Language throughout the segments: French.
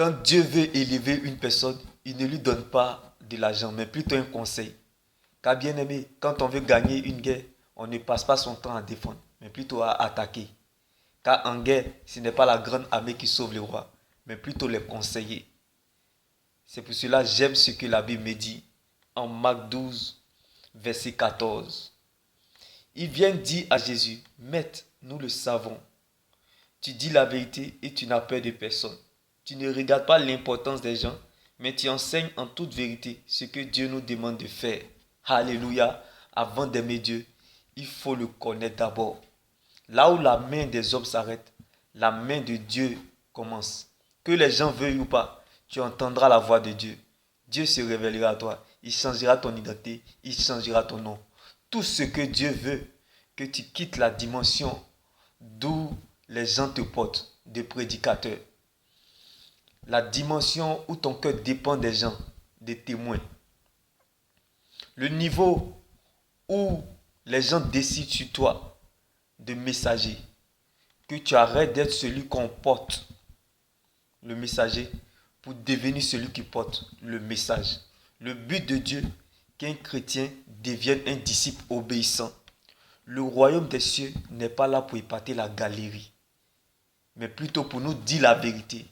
Quand Dieu veut élever une personne, il ne lui donne pas de l'argent, mais plutôt un conseil. Car bien aimé, quand on veut gagner une guerre, on ne passe pas son temps à défendre, mais plutôt à attaquer. Car en guerre, ce n'est pas la grande armée qui sauve le roi, mais plutôt les conseillers. C'est pour cela que j'aime ce que la Bible me dit en Marc 12, verset 14. Il vient dire à Jésus, Maître, nous le savons. Tu dis la vérité et tu n'as peur de personne. Tu ne regardes pas l'importance des gens, mais tu enseignes en toute vérité ce que Dieu nous demande de faire. Alléluia. Avant d'aimer Dieu, il faut le connaître d'abord. Là où la main des hommes s'arrête, la main de Dieu commence. Que les gens veuillent ou pas, tu entendras la voix de Dieu. Dieu se révélera à toi. Il changera ton identité. Il changera ton nom. Tout ce que Dieu veut, que tu quittes la dimension d'où les gens te portent, de prédicateurs. La dimension où ton cœur dépend des gens, des témoins. Le niveau où les gens décident sur toi, de messager. Que tu arrêtes d'être celui qu'on porte, le messager, pour devenir celui qui porte le message. Le but de Dieu, qu'un chrétien devienne un disciple obéissant. Le royaume des cieux n'est pas là pour épater la galerie, mais plutôt pour nous dire la vérité.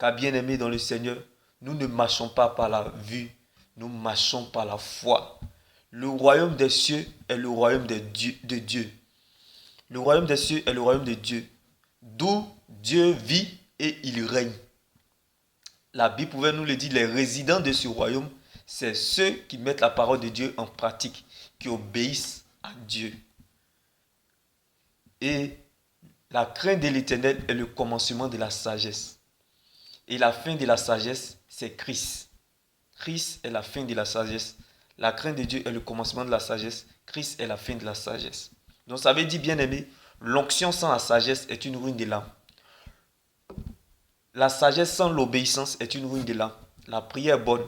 Car bien aimés dans le Seigneur, nous ne marchons pas par la vue, nous marchons par la foi. Le royaume des cieux est le royaume de Dieu. Le royaume des cieux est le royaume de Dieu, d'où Dieu vit et il règne. La Bible pouvait nous le dire, les résidents de ce royaume, c'est ceux qui mettent la parole de Dieu en pratique, qui obéissent à Dieu. Et la crainte de l'Éternel est le commencement de la sagesse. Et la fin de la sagesse, c'est Christ. Christ est la fin de la sagesse. La crainte de Dieu est le commencement de la sagesse. Christ est la fin de la sagesse. Donc ça veut dire, bien aimé, l'onction sans la sagesse est une ruine de l'âme. La sagesse sans l'obéissance est une ruine de l'âme. La prière est bonne,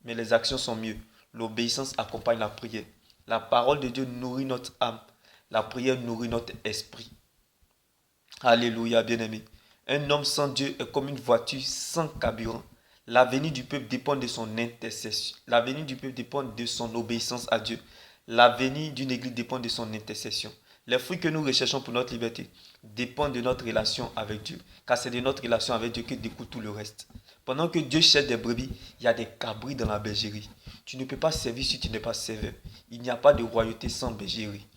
mais les actions sont mieux. L'obéissance accompagne la prière. La parole de Dieu nourrit notre âme. La prière nourrit notre esprit. Alléluia, bien-aimé. Un homme sans Dieu est comme une voiture sans carburant. L'avenir du peuple dépend de son intercession. L'avenir du peuple dépend de son obéissance à Dieu. L'avenir d'une église dépend de son intercession. Les fruits que nous recherchons pour notre liberté dépendent de notre relation avec Dieu. Car c'est de notre relation avec Dieu que découle tout le reste. Pendant que Dieu cherche des brebis, il y a des cabris dans la bergerie. Tu ne peux pas servir si tu n'es pas serveur. Il n'y a pas de royauté sans bergerie.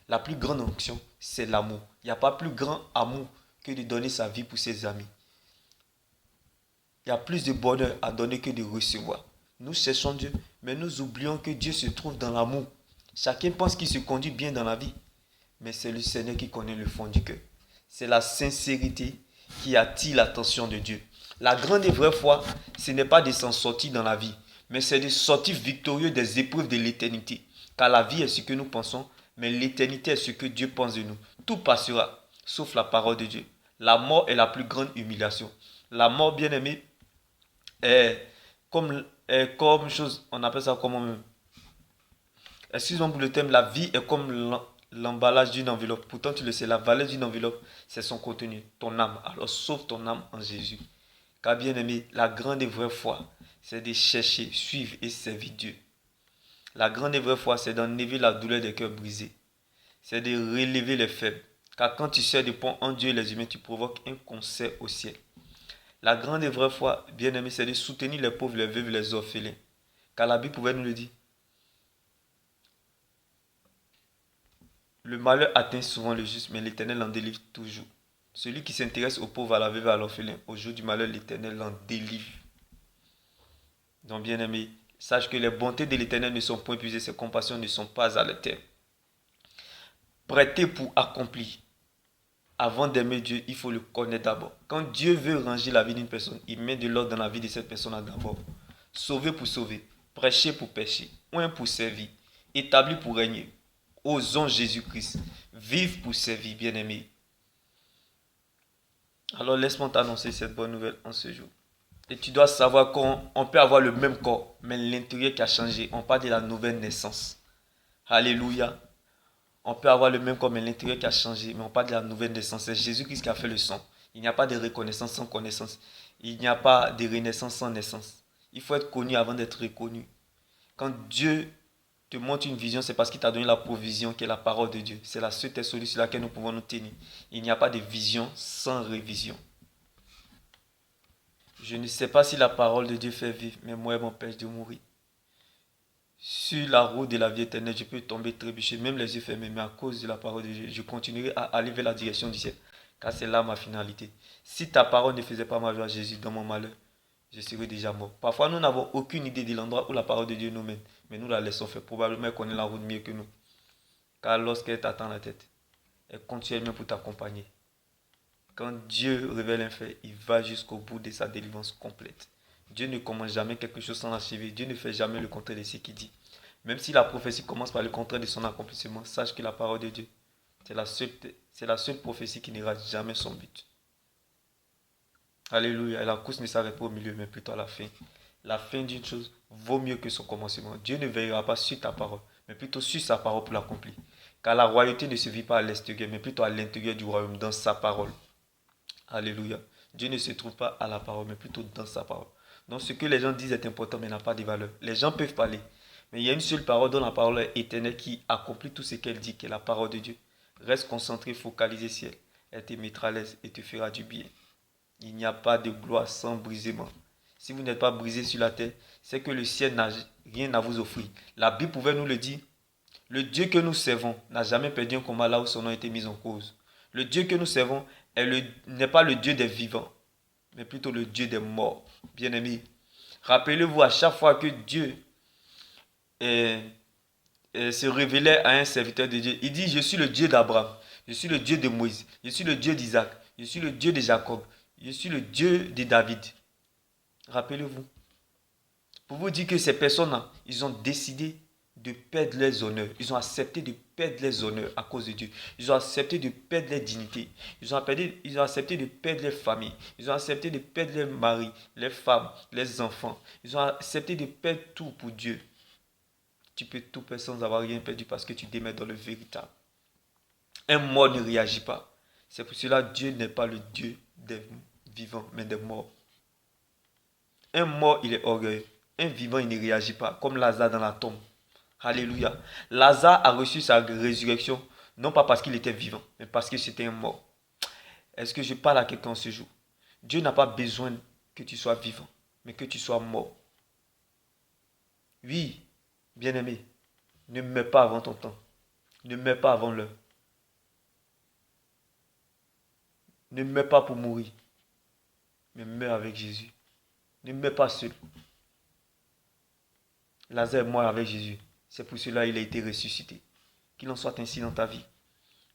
La plus grande onction, c'est l'amour. Il n'y a pas plus grand amour que de donner sa vie pour ses amis. Il y a plus de bonheur à donner que de recevoir. Nous cherchons Dieu, mais nous oublions que Dieu se trouve dans l'amour. Chacun pense qu'il se conduit bien dans la vie, mais c'est le Seigneur qui connaît le fond du cœur. C'est la sincérité qui attire l'attention de Dieu. La grande et vraie foi, ce n'est pas de s'en sortir dans la vie, mais c'est de sortir victorieux des épreuves de l'éternité. Car la vie est ce que nous pensons, mais l'éternité est ce que Dieu pense de nous. Tout passera, sauf la parole de Dieu. La mort est la plus grande humiliation. La mort, bien aimée, est comme chose, on appelle ça comment, excuse-moi pour le thème, la vie est comme l'emballage d'une enveloppe. Pourtant, tu le sais, la valeur d'une enveloppe, c'est son contenu, ton âme. Alors, sauve ton âme en Jésus. Car bien aimé, la grande et vraie foi, c'est de chercher, suivre et servir Dieu. La grande et vraie foi, c'est d'enlever la douleur des cœurs brisés. C'est de relever les faibles. Car quand tu sers de pont en Dieu et les humains, tu provoques un concert au ciel. La grande et vraie foi, bien aimé, c'est de soutenir les pauvres, les veuves et les orphelins. Car la Bible pouvait nous le dire. Le malheur atteint souvent le juste, mais l'Éternel en délivre toujours. Celui qui s'intéresse aux pauvres, à la veuve et à l'orphelin, au jour du malheur, l'Éternel l'en délivre. Donc, bien aimé, sache que les bontés de l'Éternel ne sont point épuisées, ses compassions ne sont pas à l'éternel. Prêter pour accomplir. Avant d'aimer Dieu, il faut le connaître d'abord. Quand Dieu veut ranger la vie d'une personne, il met de l'ordre dans la vie de cette personne d'abord. Sauver pour sauver, prêcher pour pécher, oint pour servir, établir pour régner. Osons Jésus-Christ, vivre pour servir, bien-aimé. Alors laisse-moi t'annoncer cette bonne nouvelle en ce jour. Et tu dois savoir qu'on peut avoir le même corps, mais l'intérieur qui a changé. On parle de la nouvelle naissance. Alléluia. On peut avoir le même corps, mais l'intérieur qui a changé. Mais on parle de la nouvelle naissance. C'est Jésus-Christ qui a fait le sang. Il n'y a pas de reconnaissance sans connaissance. Il n'y a pas de renaissance sans naissance. Il faut être connu avant d'être reconnu. Quand Dieu te montre une vision, c'est parce qu'il t'a donné la provision qui est la parole de Dieu. C'est la seule théorie sur laquelle nous pouvons nous tenir. Il n'y a pas de vision sans révision. Je ne sais pas si la parole de Dieu fait vivre, mais moi, elle m'empêche de mourir. Sur la route de la vie éternelle, je peux tomber, trébucher, même les yeux fermés, mais à cause de la parole de Dieu, je continuerai à aller vers la direction du ciel, car c'est là ma finalité. Si ta parole ne faisait pas ma joie, Jésus, dans mon malheur, je serais déjà mort. Parfois, nous n'avons aucune idée de l'endroit où la parole de Dieu nous mène, mais nous la laissons faire. Probablement, elle connaît la route mieux que nous, car lorsqu'elle t'attend la tête, elle compte elle-même pour t'accompagner. Quand Dieu révèle un fait, il va jusqu'au bout de sa délivrance complète. Dieu ne commence jamais quelque chose sans l'achever. Dieu ne fait jamais le contraire de ce qu'il dit. Même si la prophétie commence par le contraire de son accomplissement, sache que la parole de Dieu, c'est la seule prophétie qui n'ira jamais son but. Alléluia. Et la course ne s'arrête pas au milieu, mais plutôt à la fin. La fin d'une chose vaut mieux que son commencement. Dieu ne veillera pas sur ta parole, mais plutôt sur sa parole pour l'accomplir. Car la royauté ne se vit pas à l'extérieur, mais plutôt à l'intérieur du royaume, dans sa parole. Alléluia. Dieu ne se trouve pas à la parole, mais plutôt dans sa parole. Donc ce que les gens disent est important, mais n'a pas de valeur. Les gens peuvent parler, mais il y a une seule parole dont la parole est éternelle qui accomplit tout ce qu'elle dit, qui est la parole de Dieu. Reste concentré, focalisé sur elle. Elle te mettra à l'aise et te fera du bien. Il n'y a pas de gloire sans brisement. Si vous n'êtes pas brisé sur la terre, c'est que le ciel n'a rien à vous offrir. La Bible pouvait nous le dire. Le Dieu que nous servons n'a jamais perdu un combat là où son nom a été mis en cause. Le Dieu que nous servons n'est pas le Dieu des vivants, mais plutôt le Dieu des morts. Bien-aimés, rappelez-vous à chaque fois que Dieu se révélait à un serviteur de Dieu, il dit, je suis le Dieu d'Abraham, je suis le Dieu de Moïse, je suis le Dieu d'Isaac, je suis le Dieu de Jacob, je suis le Dieu de David. Rappelez-vous. Pour vous dire que ces personnes-là, ils ont décidé de perdre leurs honneurs. Ils ont accepté de perdre leurs honneurs à cause de Dieu. Ils ont accepté de perdre leur dignité. Ils ont accepté de perdre leur famille. Ils ont accepté de perdre leur mari, leurs femmes, leurs enfants. Ils ont accepté de perdre tout pour Dieu. Tu peux tout perdre sans avoir rien perdu parce que tu demeures dans le véritable. Un mort ne réagit pas. C'est pour cela que Dieu n'est pas le Dieu des vivants, mais des morts. Un mort, il est orgueilleux. Un vivant, il ne réagit pas, comme Lazare dans la tombe. Alléluia. Lazare a reçu sa résurrection, non pas parce qu'il était vivant, mais parce que c'était un mort. Est-ce que je parle à quelqu'un ce jour? Dieu n'a pas besoin que tu sois vivant, mais que tu sois mort. Oui, bien-aimé, ne meurs pas avant ton temps. Ne meurs pas avant l'heure. Ne meurs pas pour mourir, mais meurs avec Jésus. Ne meurs pas seul. Lazare est mort avec Jésus. C'est pour cela qu'il a été ressuscité. Qu'il en soit ainsi dans ta vie.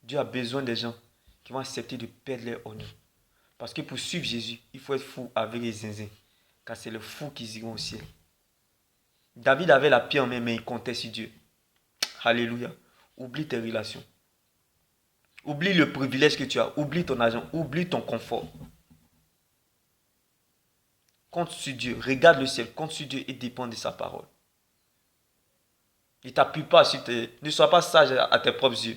Dieu a besoin des gens qui vont accepter de perdre leur honneur. Parce que pour suivre Jésus, il faut être fou avec les zinzins. Car c'est les fous qui iront au ciel. David avait la pierre en main, mais il comptait sur Dieu. Alléluia. Oublie tes relations. Oublie le privilège que tu as. Oublie ton argent. Oublie ton confort. Compte sur Dieu. Regarde le ciel. Compte sur Dieu et dépend de sa parole. Ne t'appuie pas sur ne sois pas sage à tes propres yeux.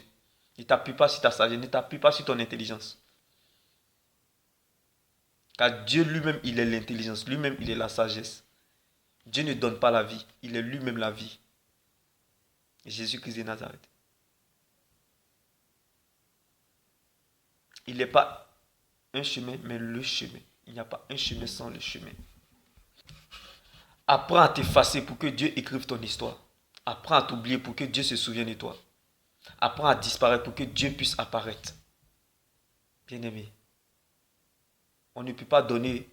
Ne t'appuie pas sur ta sagesse. Ne t'appuie pas sur ton intelligence. Car Dieu lui-même, il est l'intelligence. Lui-même, il est la sagesse. Dieu ne donne pas la vie. Il est lui-même la vie. Jésus-Christ de Nazareth. Il n'est pas un chemin, mais le chemin. Il n'y a pas un chemin sans le chemin. Apprends à t'effacer pour que Dieu écrive ton histoire. Apprends à t'oublier pour que Dieu se souvienne de toi. Apprends à disparaître pour que Dieu puisse apparaître. Bien-aimé, on ne peut pas donner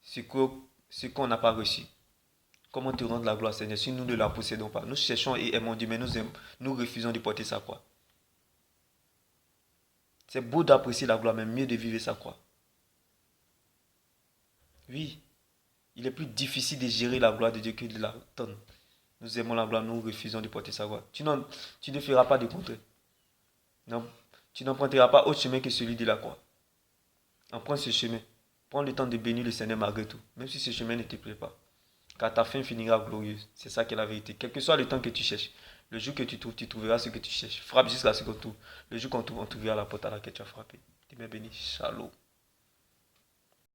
ce qu'on n'a pas reçu. Comment te rendre la gloire, Seigneur, si nous ne la possédons pas? Nous cherchons et aimons Dieu, mais nous refusons de porter sa croix. C'est beau d'apprécier la gloire, mais mieux de vivre sa croix. Oui, il est plus difficile de gérer la gloire de Dieu que de la donner. Nous aimons la gloire, nous refusons de porter sa gloire. Tu ne feras pas de contraire. Non, tu n'emprunteras pas autre chemin que celui de la croix. Emprunte ce chemin. Prends le temps de bénir le Seigneur malgré tout, même si ce chemin ne te plaît pas. Car ta fin finira glorieuse. C'est ça qui est la vérité. Quel que soit le temps que tu cherches, le jour que tu trouves, tu trouveras ce que tu cherches. Frappe jusqu'à ce qu'on trouve. Le jour qu'on trouve, on trouvera la porte à laquelle tu as frappé. Tu m'es béni. Shalom.